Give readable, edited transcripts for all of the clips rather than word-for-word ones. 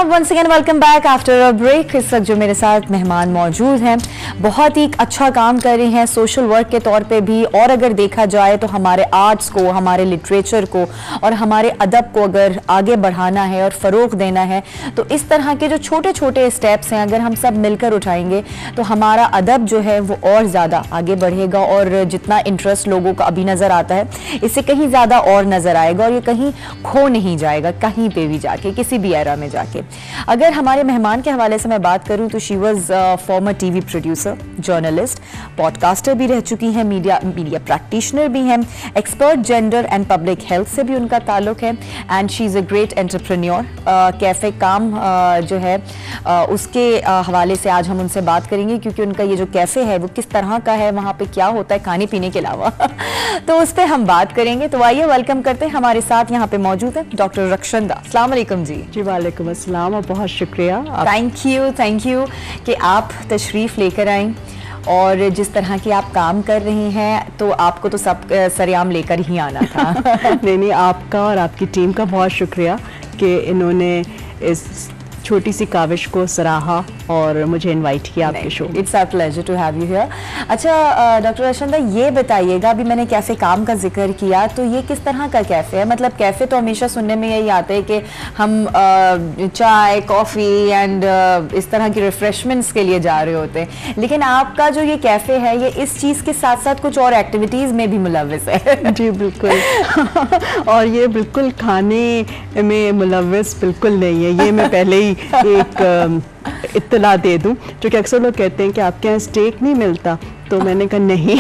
Once again welcome back after a break. इस वक्त जो मेरे साथ मेहमान मौजूद हैं बहुत ही अच्छा काम कर रही हैं सोशल वर्क के तौर पे भी, और अगर देखा जाए तो हमारे आर्ट्स को, हमारे लिटरेचर को और हमारे अदब को अगर आगे बढ़ाना है और फ़रोग़ देना है तो इस तरह के जो छोटे छोटे स्टेप्स हैं अगर हम सब मिलकर उठाएंगे तो हमारा अदब जो है वो और ज़्यादा आगे बढ़ेगा और जितना इंटरेस्ट लोगों को अभी नज़र आता है इससे कहीं ज़्यादा और नज़र आएगा और ये कहीं खो नहीं जाएगा कहीं पे भी जाके, किसी भी एरा में जाके। अगर हमारे मेहमान के हवाले से मैं बात करूं तो she was farmer TV producer, journalist, podcaster भी रह चुकी हैं, मीडिया प्रैक्टिशनर भी हैं, expert gender and public health से भी उनका ताल्लुक है and she is a great entrepreneur. Cafe काम जो है उसके हवाले से आज हम उनसे बात करेंगे क्योंकि उनका ये जो कैफ़े है वो किस तरह का है, वहाँ पे क्या होता है खाने पीने के अलावा तो उस पर हम बात करेंगे। तो आइए वेलकम करते हैं, हमारे साथ यहाँ पे मौजूद है डॉक्टर रक्षंदा। अस्सलाम वालेकुम जी। जी वालेकुम अस्सलाम और बहुत शुक्रिया। थैंक यू कि आप तशरीफ़ लेकर आएँ और जिस तरह की आप काम कर रही हैं तो आपको तो सब सरेआम लेकर ही आना था। नहीं, आपका और आपकी टीम का बहुत शुक्रिया कि इन्होंने इस छोटी सी काविश को सराहा और मुझे इनवाइट किया आपके show. It's a pleasure to have you here. अच्छा डॉक्टर रक्षंदा, ये बताइएगा, अभी मैंने कैफ़े काम का जिक्र किया तो ये किस तरह का कैफ़े है? मतलब कैफ़े तो हमेशा सुनने में यही आता है कि हम चाय, कॉफ़ी एंड इस तरह की रिफ्रेशमेंट्स के लिए जा रहे होते हैं, लेकिन आपका जो ये कैफ़े है ये इस चीज़ के साथ साथ कुछ और एक्टिविटीज़ में भी मुलव्वस है। जी बिल्कुल। और ये बिल्कुल खाने में मुलव्वस बिल्कुल नहीं है, ये मैं पहले ही एक इत्तला दे दूं, जो कि अक्सर लोग कहते हैं कि आपके यहाँ स्टेक नहीं मिलता, तो मैंने कहा नहीं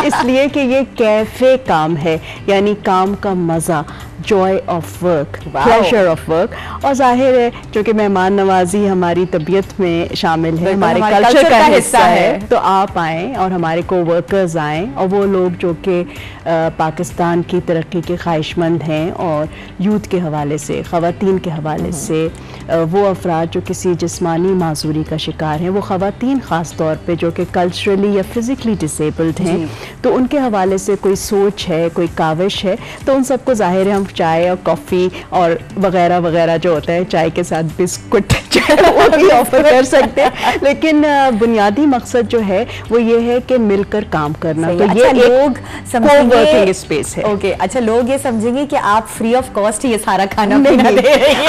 इसलिए कि ये कैफ़े काम है, यानी काम का मज़ा, Joy of work, pleasure of work. और जाहिर है जो कि मेहमान नवाजी हमारी तबीयत में शामिल है, हमारे कल्चर का हिस्सा है, तो आप आएँ और हमारे को वर्कर्स आएँ और वो लोग जो कि पाकिस्तान की तरक्की के ख्वाहिशमंद हैं और यूथ के हवाले से, ख़वातीन के हवाले से, वो अफराद जो किसी जिस्मानी माजूरी का शिकार हैं, वो ख़वातीन ख़ास तौर पे जो कि कल्चरली या फिज़िकली डिसेबल्ड हैं, तो उनके हवाले से कोई सोच है, कोई काविश है, तो उन सबको ज़ाहिर है हम चाय और कॉफ़ी और वगैरह वगैरह जो होता है, चाय के साथ बिस्कुट वो भी ऑफर कर सकते हैं, लेकिन बुनियादी मकसद जो है वो ये है कि मिलकर काम करना। तो अच्छा, ये लोग वर्किंग स्पेस है। ओके, अच्छा, लोग ये समझेंगे कि आप फ्री ऑफ कॉस्ट ये सारा खाना पीना दे रही हैं।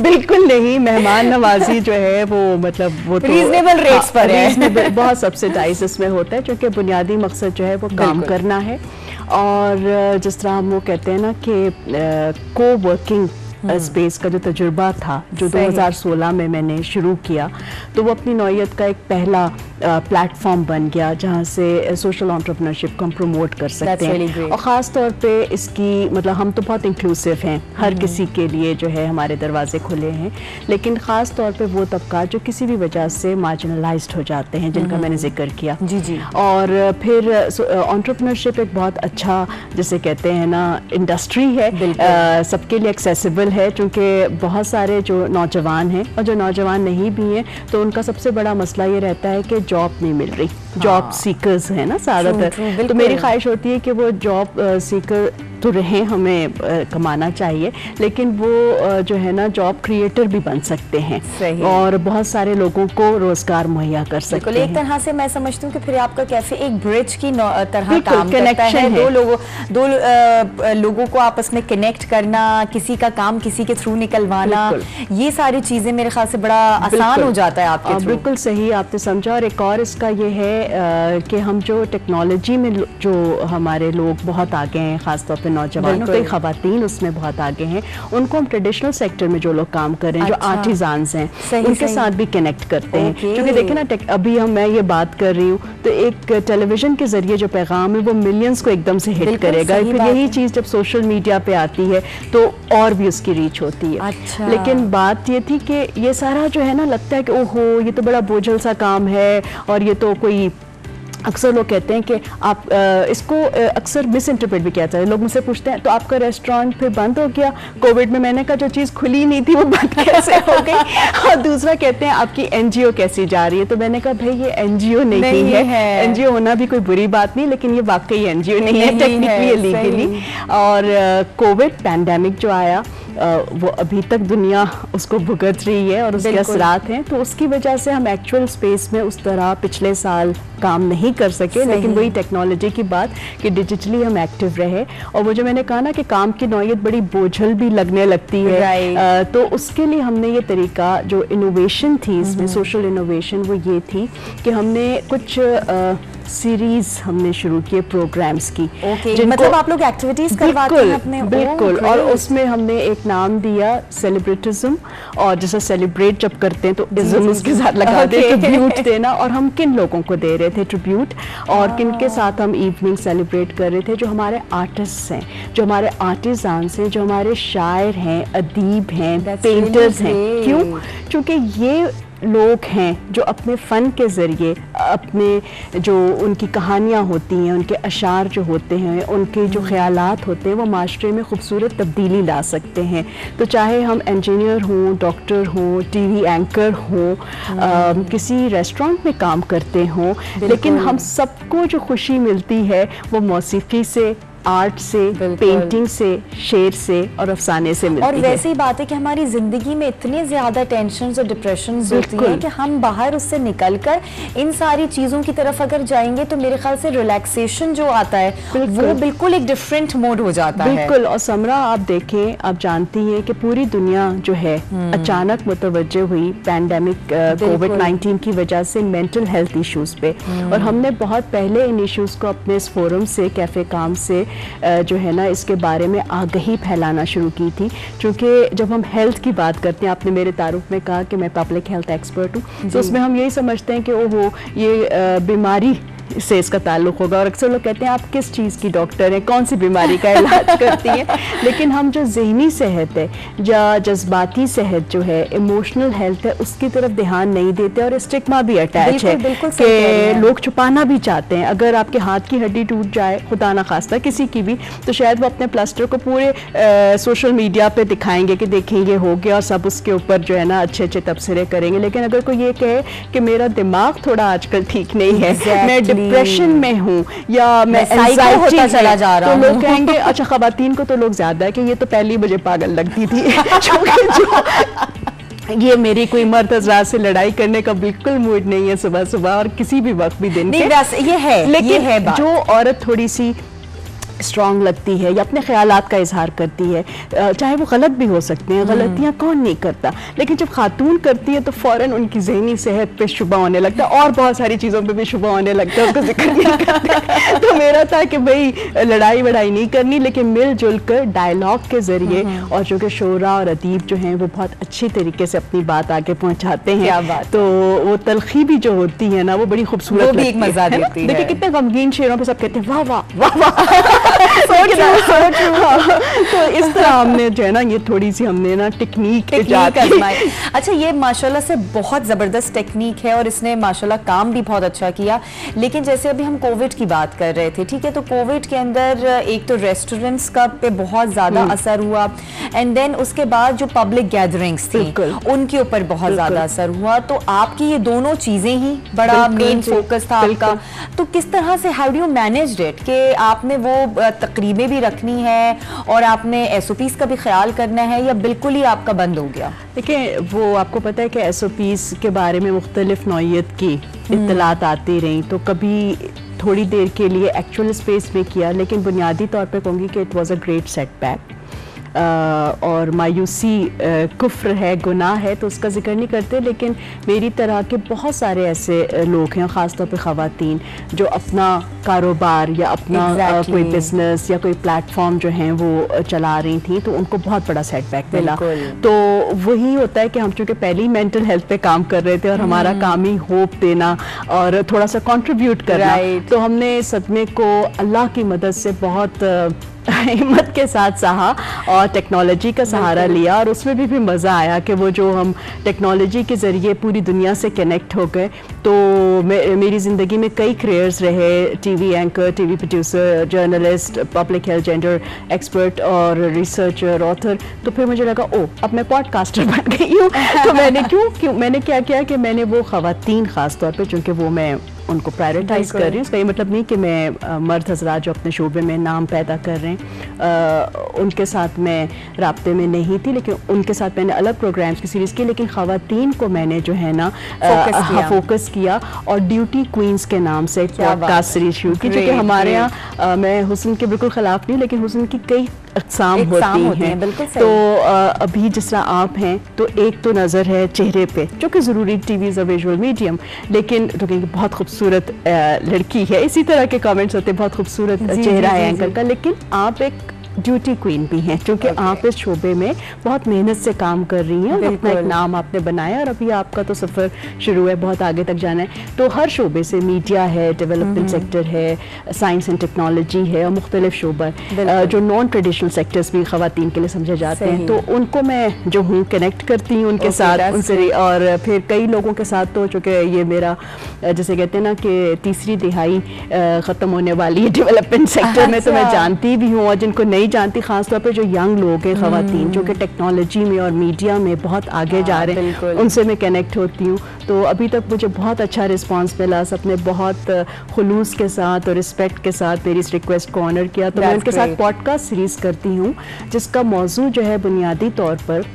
बिल्कुल नहीं, मेहमान नवाजी जो है वो मतलब वो तो रीजनेबल रेट्स पर है, बहुत सब्सिडाइज इसमें होता है, क्योंकि बुनियादी मकसद जो है वो काम करना है। और जिस तरह हम वो कहते हैं ना कि को वर्किंग स्पेस का जो तजुर्बा था जो 2016 में मैंने शुरू किया, तो वो अपनी नौइयत का एक पहला प्लेटफॉर्म बन गया जहाँ से सोशल एंटरप्रेन्योरशिप को हम प्रमोट कर सकते हैं। और ख़ास तौर पे इसकी मतलब हम तो बहुत इंक्लूसिव हैं, हर किसी के लिए जो है हमारे दरवाजे खुले हैं, लेकिन ख़ास तौर पे वो तबका जो किसी भी वजह से मार्जिनलाइज्ड हो जाते हैं, जिनका मैंने जिक्र किया। जी। और फिर एंटरप्रेन्योरशिप एक बहुत अच्छा, जिसे कहते हैं ना, इंडस्ट्री है, सबके लिए एक्सेसिबल है, क्योंकि बहुत सारे जो नौजवान हैं और जो नौजवान नहीं भी हैं तो उनका सबसे बड़ा मसला ये रहता है कि जॉब नहीं मिल रही, जॉब सीकर्स है ना ज़्यादातर। तो मेरी ख्वाहिश होती है कि वो जॉब सीकर तो रहें, हमें कमाना चाहिए, लेकिन वो जो है ना जॉब क्रिएटर भी बन सकते हैं और बहुत सारे लोगों को रोजगार मुहैया कर सकते हैं। एक तरह से मैं समझती हूँ कि फिर आपका कैफे एक ब्रिज की तरह काम करता है, दो लोगों को आपस में कनेक्ट करना, किसी का काम किसी के थ्रू निकलवाना, ये सारी चीजें मेरे ख्याल से बड़ा आसान हो जाता है आपके थ्रू। बिल्कुल सही आपने समझा। और एक और इसका ये है कि हम जो टेक्नोलॉजी में जो हमारे लोग बहुत आगे हैं, खासतौर पर नौजवान, कई ख़वातीन उसमें बहुत आगे हैं, उनको हम ट्रेडिशनल सेक्टर में जो लोग काम कर रहे हैं, जो आर्टिजान्स हैं, उनके साथ भी कनेक्ट करते हैं। क्योंकि देखें ना, अभी मैं ये बात कर रही हूँ तो एक टेलीविजन के जरिए जो पैगाम है वो मिलियंस को एकदम से हिट करेगा, फिर यही चीज़ जब सोशल मीडिया पे आती है तो और भी उसकी रीच होती है। लेकिन बात ये थी कि ये सारा जो है ना, लगता है कि ओहो ये तो बड़ा बोझल सा काम है, और ये तो कोई, अक्सर लोग कहते हैं कि आप इसको अक्सर मिस इंटरप्रेट भी किया जाता है। लोग मुझसे पूछते हैं तो आपका रेस्टोरेंट फिर बंद हो गया कोविड में? मैंने कहा जो चीज़ खुली नहीं थी वो बंद कैसे हो गई? और दूसरा कहते हैं आपकी एनजीओ कैसी जा रही है? तो मैंने कहा भाई ये एनजीओ नहीं है। एनजीओ होना भी कोई बुरी बात नहीं, लेकिन ये वाकई एनजीओ नहीं है, टेक्निकली लीगली। और कोविड पैंडेमिक जो आया वो अभी तक दुनिया उसको भुगत रही है और उसके असरात हैं, तो उसकी वजह से हम एक्चुअल स्पेस में उस तरह पिछले साल काम नहीं कर सके। लेकिन वही टेक्नोलॉजी की बात कि डिजिटली हम एक्टिव रहे, और वो जो मैंने कहा ना कि काम की नौयत बड़ी बोझल भी लगने लगती है, तो उसके लिए हमने ये तरीका, जो इनोवेशन थी इसमें, सोशल इनोवेशन, वो ये थी कि हमने कुछ सीरीज हमने शुरू किए प्रोग्राम्स की। मतलब आप लोग एक्टिविटीज करवाते हैं अपने? बिल्कुल। और उसमें हमने एक नाम दिया सेलिब्रिटिज्म, और जैसे सेलिब्रेट जब करते हैं तो इज्म उसके साथ लगा दे, ट्रिब्यूट देना। और हम किन लोगों को दे रहे थे ट्रिब्यूट, और किन के साथ हम इवनिंग सेलिब्रेट कर रहे थे? जो हमारे आर्टिस्ट हैं, जो हमारे आर्टिजान्स हैं, जो हमारे शायर हैं, अदीब हैं, पेंटर्स हैं। क्यों? क्योंकि ये लोग हैं जो अपने फ़न के ज़रिए, अपने जो उनकी कहानियाँ होती हैं, उनके अशार जो होते हैं, उनके जो ख़यालात होते हैं, वो माशरे में खूबसूरत तब्दीली ला सकते हैं। तो चाहे हम इंजीनियर हों, डॉक्टर हों, टीवी एंकर हों, किसी रेस्टोरेंट में काम करते हों, लेकिन हम सबको जो खुशी मिलती है वो मौसीकी से, आर्ट से, पेंटिंग से, शेर से और अफसाने से मिलती है। और वैसी ही बात है कि हमारी जिंदगी में इतनी ज्यादा टेंशन्स और डिप्रेशंस होती हैं कि हम बाहर उससे निकलकर इन सारी चीजों की तरफ अगर जाएंगे तो मेरे ख्याल से रिलैक्सेशन जो आता है वो बिल्कुल एक डिफरेंट मोड हो जाता है। बिल्कुल। और समरा, आप देखें, आप जानती हैं कि पूरी दुनिया जो है अचानक मुतवज्जे हुई पैंडेमिक कोविड-19 की वजह से मेंटल हेल्थ इश्यूज पे, और हमने बहुत पहले इन इश्यूज को अपने इस फोरम से, कैफे काम से जो है ना, इसके बारे में आगाही फैलाना शुरू की थी। क्योंकि जब हम हेल्थ की बात करते हैं, आपने मेरे तारुफ में कहा कि मैं पब्लिक हेल्थ एक्सपर्ट हूँ, तो उसमें हम यही समझते हैं कि ओहो ये बीमारी से इसका ताल्लुक होगा, और अक्सर लोग कहते हैं आप किस चीज़ की डॉक्टर हैं, कौन सी बीमारी का इलाज करती हैं। लेकिन हम जो ज़हनी सेहत है या जज्बाती सेहत जो है, इमोशनल हेल्थ है, उसकी तरफ ध्यान नहीं देते, और स्टिग्मा भी अटैच है कि लोग छुपाना भी चाहते हैं। अगर आपके हाथ की हड्डी टूट जाए, खुदा ना खास्ता किसी की भी, तो शायद वो अपने प्लास्टर को पूरे सोशल मीडिया पे दिखाएंगे कि देखें ये हो गया, और सब उसके ऊपर जो है ना अच्छे अच्छे तबसरे करेंगे। लेकिन अगर कोई ये कहे कि मेरा दिमाग थोड़ा आजकल ठीक नहीं है, मैं डिप्रेशन में हूँ या मैं एंजाइटी होता चला जा रहा हूँ, तो लोग कहेंगे अच्छा, ख़वातीन को तो लोग ज्यादा है कि ये तो पहली मुझे पागल लगती थी। ये मेरी कोई मर्द हज़रात से लड़ाई करने का बिल्कुल मूड नहीं है सुबह सुबह और किसी भी वक्त भी दिन के। ये है, लेकिन ये है बात। जो औरत थोड़ी सी स्ट्रॉन्ग लगती है या अपने ख्यालात का इजहार करती है, चाहे वो गलत भी हो सकते हैं, गलतियां कौन नहीं करता, लेकिन जब खातून करती है तो फौरन उनकी ज़हनी सेहत पे शुबा होने लगता है और बहुत सारी चीज़ों पे भी शुबा होने लगता है, उसको जिक्र नहीं करते। तो मेरा था कि भाई लड़ाई वड़ाई नहीं करनी, लेकिन मिलजुल कर डायलॉग के ज़रिए, और जो कि शोरा और अदीब जो हैं वो बहुत अच्छी तरीके से अपनी बात आगे पहुँचाते हैं, तो वो तलखी भी जो होती है ना वो बड़ी खूबसूरत, एक मज़ा देती है। देखिए कितने गमगीन शेरों पे सब कहते हैं वाह वाह वाह वाह। तो इस तरह हमने जो है ना, ये थोड़ी सी हमने ना टेक्निक आजमाई। अच्छा, ये माशाल्लाह से बहुत ज़बरदस्त टेक्निक है और इसने माशाल्लाह काम भी बहुत अच्छा किया। लेकिन जैसे अभी हम कोविड की बात कर रहे थे, ठीक है, तो कोविड के अंदर एक तो रेस्टोरेंट्स का पे बहुत ज़्यादा असर हुआ, एंड देन उसके बाद जो पब्लिक गैदरिंग्स थी उनके ऊपर बहुत ज़्यादा असर हुआ। तो आपकी ये दोनों चीज़ें ही बड़ा मेन फोकस था आपका। तो किस तरह से, how do you manage it, कि आपने वो तकरीबें भी रखनी है और आपने SOPs का भी ख्याल करना है, या बिल्कुल ही आपका बंद हो गया? देखिए, वो आपको पता है कि SOPs के बारे में मुख्तलिफ नौइयत की इत्तलात आती रही, तो कभी थोड़ी देर के लिए एक्चुअल स्पेस में किया, लेकिन बुनियादी तौर पे कहूँगी कि it was a great setback. और मायूसी कुफ्र है, गुनाह है, तो उसका जिक्र नहीं करते, लेकिन मेरी तरह के बहुत सारे ऐसे लोग हैं, ख़ासतौर पे ख़वातीन, जो अपना कारोबार या अपना कोई बिजनेस या कोई प्लेटफॉर्म जो हैं वो चला रही थी, तो उनको बहुत बड़ा सेटबैक मिला। तो वही होता है कि हम चूँकि पहले ही मेंटल हेल्थ पे काम कर रहे थे और हमारा काम ही होप देना और थोड़ा सा कंट्रीब्यूट करना, तो हमने सदमे को अल्लाह की मदद से बहुत हिम्मत के साथ सहा और टेक्नोलॉजी का सहारा लिया, और उसमें भी मज़ा आया कि वो जो हम टेक्नोलॉजी के ज़रिए पूरी दुनिया से कनेक्ट हो गए। तो मेरी ज़िंदगी में कई करियर्स रहे, TV anchor, TV producer, journalist, public health, gender expert और रिसर्चर, ऑथर। तो फिर मुझे लगा अब मैं पॉडकास्टर बन गई हूँ। तो मैंने क्या किया कि मैंने वो ख़वातीन ख़ास तौर पर, चूँकि वो मैं उनको प्रायोरिटाइज कर रही हूँ। इसका ये मतलब नहीं कि मैं मर्द हजरात जो अपने शोबे में नाम पैदा कर रहे हैं उनके साथ मैं राब्ते में नहीं थी, लेकिन उनके साथ मैंने अलग प्रोग्राम्स की सीरीज़ की, लेकिन ख़वातीन को मैंने जो है ना फोकस किया और ड्यूटी क्वींस के नाम से एक पॉडकास्ट सीरीज शुरू की, जो कि हमारे यहाँ, मैं हुस्न के बिल्कुल ख़िलाफ़ नहीं, लेकिन हुस्न की कई अक़साम होती हैं। तो अभी जिस तरह आप हैं तो एक तो नज़र है चेहरे पे, जो कि ज़रूरी, TV is a visual medium, लेकिन तो कहेंगे बहुत खूबसूरत लड़की है, इसी तरह के कमेंट्स होते हैं, बहुत खूबसूरत चेहरा है एंकर का, लेकिन आप एक ड्यूटी क्वीन भी हैं, क्योंकि आप इस शोबे में बहुत मेहनत से काम कर रही हैं और अपना एक नाम आपने बनाया, और अभी आपका तो सफ़र शुरू है, बहुत आगे तक जाना है। तो हर शोबे से, मीडिया है, डेवलपमेंट सेक्टर है, साइंस एंड टेक्नोलॉजी है, और मुख्तलिफ शोबा जो नॉन ट्रेडिशनल सेक्टर्स भी ख़वातीन के लिए समझे जाते हैं, तो उनको मैं जो हूँ कनेक्ट करती हूँ उनके साथ, उनसे, और फिर कई लोगों के साथ, तो चूँकि ये मेरा जैसे कहते हैं ना कि तीसरी दिहाई ख़त्म होने वाली है डेवलपमेंट सेक्टर में, तो मैं जानती भी हूँ, और जिनको नहीं जानती, खासतौर पे जो यंग लोग हैं, ख़वातीन जो कि टेक्नोलॉजी में और मीडिया में बहुत आगे जा रहे हैं, उनसे मैं कनेक्ट होती हूँ। तो अभी तक मुझे बहुत अच्छा रिस्पांस मिला, सबने बहुत खुलूस के साथ और रिस्पेक्ट के साथ मेरी इस रिक्वेस्ट को ऑनर किया। तो मैं उनके साथ पॉडकास्ट सीरीज़ करती हूँ, जिसका मौजू जो है बुनियादी तौर पर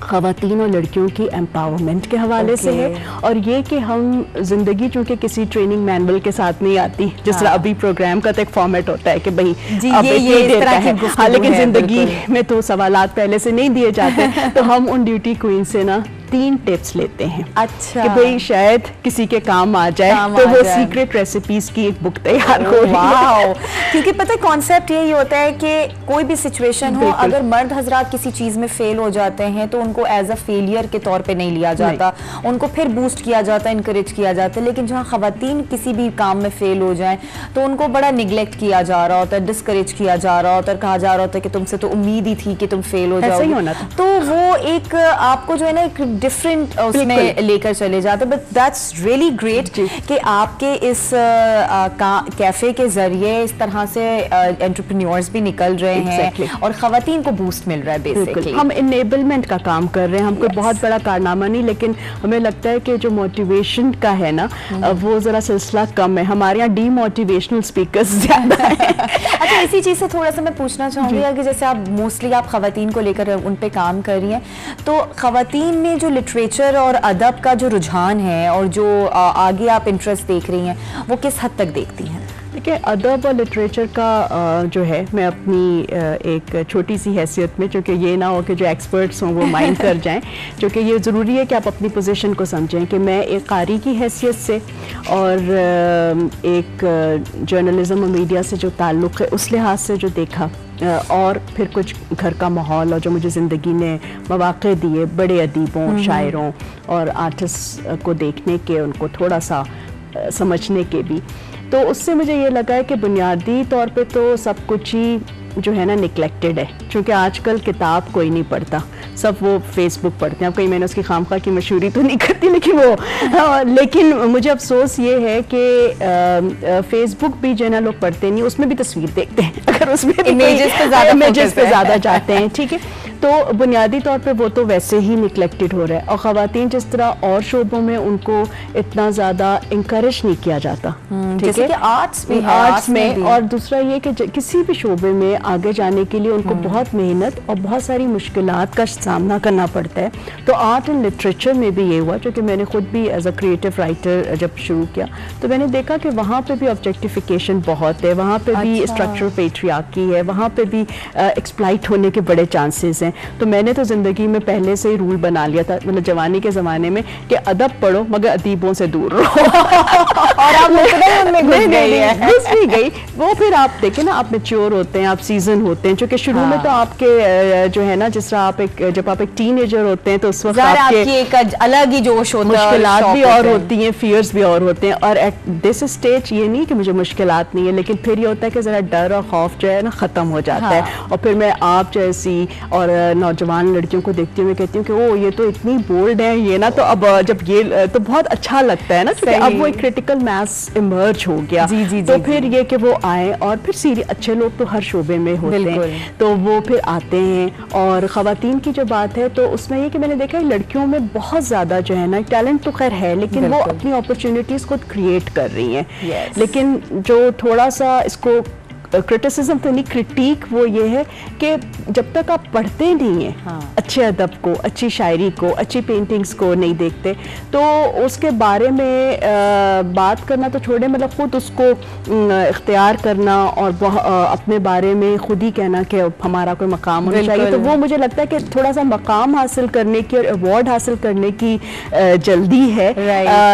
ख़वातीन और लड़कियों की एम्पावरमेंट के हवाले से है, और ये कि हम ज़िंदगी चूँकि किसी ट्रेनिंग मैनुअल के साथ नहीं आती, जिस तरह अभी प्रोग्राम का तो एक फॉर्मेट होता है कि भाई अब ये देर का है, हाँ, लेकिन ज़िंदगी में तो सवालात पहले से नहीं दिए जाते, तो हम उन ड्यूटी क्वीन से ना 3 टिप्स लेते हैं। अच्छा, कि भाई शायद किसी के काम आ जाए, तो वो सीक्रेट रेसिपीज की एक बुक तैयार हो रही है। क्योंकि पता है कॉन्सेप्ट यही होता है कि कोई भी सिचुएशन हो, अगर मर्द हजरात किसी चीज में फेल हो जाते हैं तो उनको एज अ फेलियर के तौर पे नहीं लिया जाता, उनको फिर बूस्ट किया जाता है, इनकरेज किया जाता है। लेकिन जहाँ ख़वातीन किसी भी काम में फेल हो जाए तो उनको बड़ा निगलेक्ट किया जा रहा होता है, डिस्करेज किया जा रहा होता है, कहा जा रहा होता है कि तुमसे तो उम्मीद ही थी कि तुम फेल हो जाओगे। तो वो एक आपको जो है ना एक डिफरेंट उसमें लेकर चले जाते, बट दैट्स रियली ग्रेट कि आपके इस कैफे के जरिए इस तरह से एंटरप्रेन्योर्स भी निकल रहे हैं और ख़वातीन को बूस्ट मिल रहा है। बेसिकली हम इनेबलमेंट का काम कर रहे हैं, हम कोई बहुत बड़ा कारनामा नहीं, लेकिन हमें लगता है कि जो मोटिवेशन का है ना वो जरा सिलसिला कम है, हमारे यहाँ डीमोटिवेशनल स्पीकर्स ज्यादा हैं। अच्छा, इसी चीज से थोड़ा सा मैं पूछना चाहूँगी कि जैसे आप मोस्टली आप ख़वातीन को लेकर उन पे काम कर रही हैं, तो ख़वातीन में जो लिटरेचर और अदब का जो रुझान है और जो आगे आप इंटरेस्ट देख रही हैं, वो किस हद तक देखती हैं? देखिए, अदब और लिटरेचर का जो है, मैं अपनी एक छोटी सी हैसियत में, चूँकि ये ना हो कि जो एक्सपर्ट्स हों वो माइंड कर जाएं, क्योंकि ये ज़रूरी है कि आप अपनी पोजीशन को समझें कि मैं एक कारी की हैसियत से और एक जर्नलिज्म और मीडिया से जो ताल्लुक़ है उस लिहाज से जो देखा, और फिर कुछ घर का माहौल और जो मुझे ज़िंदगी ने मौक़े दिए बड़े अदीबों, शायरों और आर्टिस्ट को देखने के, उनको थोड़ा सा समझने के भी, तो उससे मुझे ये लगा है कि बुनियादी तौर पे तो सब कुछ ही जो है ना निगलेक्टेड है, क्योंकि आजकल किताब कोई नहीं पढ़ता, सब वो फेसबुक पढ़ते हैं। अब कहीं मैंने उसकी खामखा की मशहूरी तो नहीं करती, लेकिन वो लेकिन मुझे अफसोस ये है कि फेसबुक भी जो है ना लोग पढ़ते नहीं, उसमें भी तस्वीर देखते हैं, अगर उसमें इमेजेस पे ज़्यादा जाते हैं, ठीक है, तो बुनियादी तौर पे वो तो वैसे ही निगलेक्टेड हो रहा है, और ख़वातीन जिस तरह और शोबों में उनको इतना ज़्यादा इंकरेज नहीं किया जाता, ठीक है, आर्ट्स में, और दूसरा ये कि किसी भी शोबे में आगे जाने के लिए उनको बहुत मेहनत और बहुत सारी मुश्किलात का सामना करना पड़ता है। तो आर्ट एंड लिटरेचर में भी ये हुआ, क्योंकि मैंने खुद भी एज अ क्रिएटिव राइटर जब शुरू किया तो मैंने देखा कि वहाँ पे भी ऑब्जेक्टिफिकेशन बहुत है, वहाँ पे भी स्ट्रक्चरल पेट्रियार्की है, वहाँ पे भी एक्सप्लॉइट होने के बड़े चांसेस हैं। तो मैंने तो ज़िंदगी में पहले से ही रूल बना लिया था, मतलब जवानी के ज़माने में, कि अदब पढ़ो मगर अदीबों से दूर रहो। और आप उनमें घुस भी गई वो, फिर आप देखें ना, आप मैच्योर होते हैं, आप सीजन होते हैं, क्योंकि शुरू में तो आपके जो है ना, जिस तरह आप जब आप एक टीनेजर होते हैं तो उस वक्त आपके एक अलग ही जोश होता है, मुश्किलात भी और होती हैं, फियर्स भी और होते हैं, और एट दिस स्टेज ये नहीं कि मुझे मुश्किलात नहीं है, लेकिन फिर ये होता है कि ज़रा डर और खौफ जो है ना ख़त्म हो जाता है, और फिर मैं आप जैसी और नौजवान लड़कियों को देखती हूँ, मैं कहती हूँ कि ओ ये तो इतनी बोल्ड है, ये ना, तो अब जब ये तो बहुत अच्छा लगता है ना, क्योंकि अब वो एक क्रिटिकल मास इमर्ज हो गया। तो फिर ये कि वो आए और फिर अच्छे लोग तो हर शोबे में होते हैं, तो वो फिर आते हैं। और ख़वातीन की जो बात है तो उसमें ये कि मैंने देखा है लड़कियों में बहुत ज़्यादा जो है ना, टैलेंट तो खैर है, लेकिन वो अपनी अपॉर्चुनिटीज़ खुद क्रिएट कर रही हैं। लेकिन जो थोड़ा सा इसको क्रिटिसिज्म तो नहीं, क्रिटिक वो ये है कि जब तक आप पढ़ते नहीं हैं अच्छे अदब को, अच्छी शायरी को, अच्छी पेंटिंग्स को नहीं देखते, तो उसके बारे में बात करना तो छोड़े, मतलब खुद उसको इख्तियार करना और अपने बारे में खुद ही कहना कि हमारा कोई मकाम होना चाहिए, तो वो मुझे लगता है कि थोड़ा सा मकाम हासिल करने की और अवार्ड हासिल करने की जल्दी है,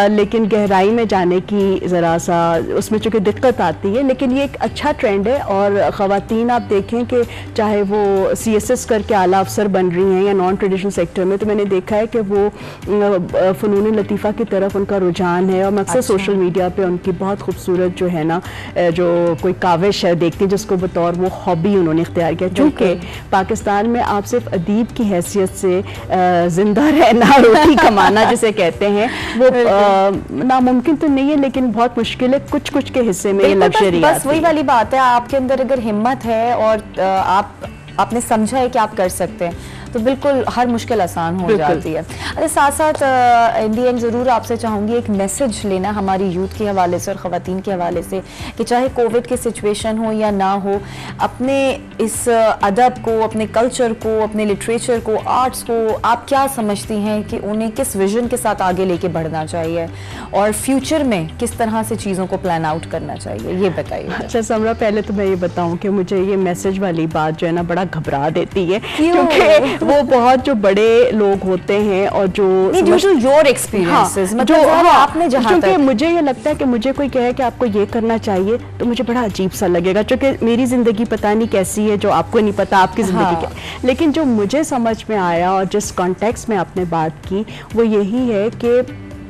लेकिन गहराई में जाने की ज़रा सा उसमें चूँकि दिक्कत आती है। लेकिन ये एक अच्छा ट्रेंड है। और ख़वातीन आप देखें कि चाहे वो CSS करके आला अफसर बन रही हैं या नॉन ट्रेडिशनल सेक्टर में, तो मैंने देखा है कि वो फ़नून लतीफ़ा की तरफ उनका रुझान है। और मैं अक्सर सोशल मीडिया पे उनकी बहुत खूबसूरत जो है ना, जो कोई काविश है देखती हैं जिसको बतौर वो हॉबी उन्होंने इख्तियार किया। चूँकि पाकिस्तान में आप सिर्फ अदीब की हैसियत से ज़िंदा रहना, रोटी कमाना जिसे कहते हैं, वो नामुमकिन तो नहीं है, लेकिन बहुत मुश्किल है। कुछ कुछ के हिस्से में ये लग्जरी बस वही वाली बात है, आपके अंदर अगर हिम्मत है और आपने समझा है कि आप कर सकते हैं, तो बिल्कुल हर मुश्किल आसान हो जाती है। अरे साथ साथ इन दी एंड ज़रूर आपसे चाहूँगी एक मैसेज लेना हमारी यूथ के हवाले से और ख़वातीन के हवाले से कि चाहे कोविड की सिचुएशन हो या ना हो, अपने इस अदब को, अपने कल्चर को, अपने लिटरेचर को, आर्ट्स को आप क्या समझती हैं कि उन्हें किस विजन के साथ आगे लेके बढ़ना चाहिए और फ्यूचर में किस तरह से चीज़ों को प्लान आउट करना चाहिए, ये बताइए। अच्छा समरा, पहले तो मैं ये बताऊँ कि मुझे ये मैसेज वाली बात जो है ना बड़ा घबरा देती है, क्योंकि वो बहुत जो बड़े लोग होते हैं और जो योर एक्सपीरियंसेस, मतलब आपने जहाँ तक, मुझे ये लगता है कि मुझे कोई कहे कि आपको ये करना चाहिए तो मुझे बड़ा अजीब सा लगेगा, क्योंकि मेरी ज़िंदगी पता नहीं कैसी है, जो आपको नहीं पता आपकी ज़िंदगी क्या। लेकिन जो मुझे समझ में आया और जिस कॉन्टेक्स्ट में आपने बात की, वो यही है कि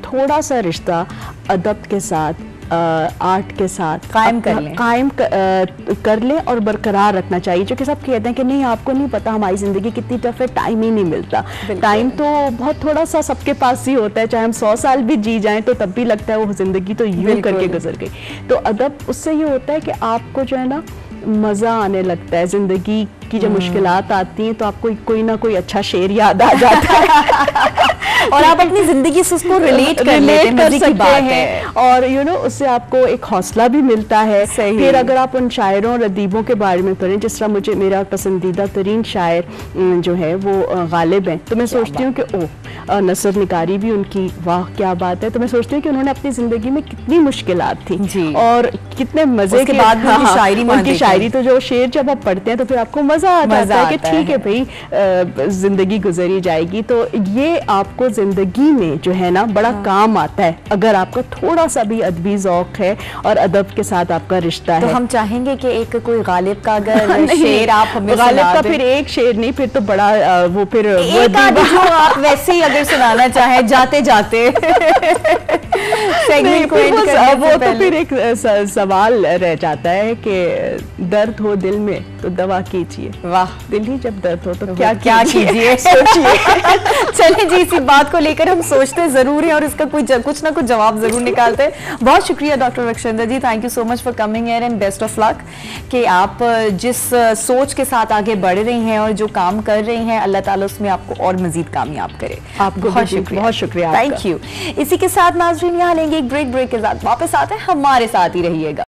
थोड़ा सा रिश्ता अदब के साथ, आर्ट के साथ कायम कर लें और बरकरार रखना चाहिए। जो कि सब कहते हैं कि नहीं आपको नहीं पता हमारी ज़िंदगी कितनी टफ है, टाइम ही नहीं मिलता। टाइम तो बहुत थोड़ा सा सबके पास ही होता है, चाहे हम 100 साल भी जी जाएं तो तब भी लगता है वो ज़िंदगी तो यूं करके गुजर गई। तो अदब उससे ये होता है कि आपको जो है ना मज़ा आने लगता है, ज़िंदगी की जब मुश्किलात आती हैं तो आपको कोई ना कोई अच्छा शेर याद आ जाता है और आप अपनी ज़िंदगी से उसको रिलेट कर सकते हैं और उससे आपको एक हौसला भी मिलता है। फिर अगर आप उन शायरों और अदीबों के बारे में पढ़ें, जिस तरह मुझे मेरा पसंदीदा तरीन शायर जो है वो गालिब हैं, तो मैं सोचती हूँ कि नसर निकारी भी उनकी वाह क्या बात है। तो मैं सोचती हूँ कि उन्होंने अपनी ज़िंदगी में कितनी मुश्किलात थी और कितने मज़े के बाद उनकी शायरी, तो जो शेर जब आप पढ़ते हैं तो फिर आपको मज़ा आ जाता है कि ठीक है भाई ज़िंदगी गुजरी जाएगी। तो ये आपको ज़िंदगी में जो है ना बड़ा काम आता है अगर आपका थोड़ा सा भी अदबी ज़ौक़ है और अदब के साथ आपका रिश्ता है। तो हम चाहेंगे कि एक कोई गालिब का अगर शेर आप हमें गालिब का फिर एक शेर नहीं, फिर तो बड़ा वो फिर आप वैसे ही अगर सुनाना चाहे जाते जाते सेगमेंट को एंड करने वो तो फिर एक सवाल रह जाता है कि दर्द हो दिल में तो दवा कीजिए। वाह, दिल ही जब दर्द हो तो क्या कीजिए सोचिए। चलिए जी, इसी बात को लेकर हम सोचते जरूर हैं और इसका कुछ ना कुछ जवाब जरूर निकालते हैं। बहुत शुक्रिया doctor Rakshinder ji, thank you so much for coming here and best of luck कि आप जिस सोच के साथ आगे बढ़ रही हैं और जो काम कर रही हैं, अल्लाह ताला उसमें आपको और मजीद कामयाब करे। आपको बहुत शुक्रिया, थैंक यू। इसी के साथ नाज़रीन यहाँ लेंगे एक ब्रेक के साथ वापस आते हैं, हमारे साथ ही रहिएगा।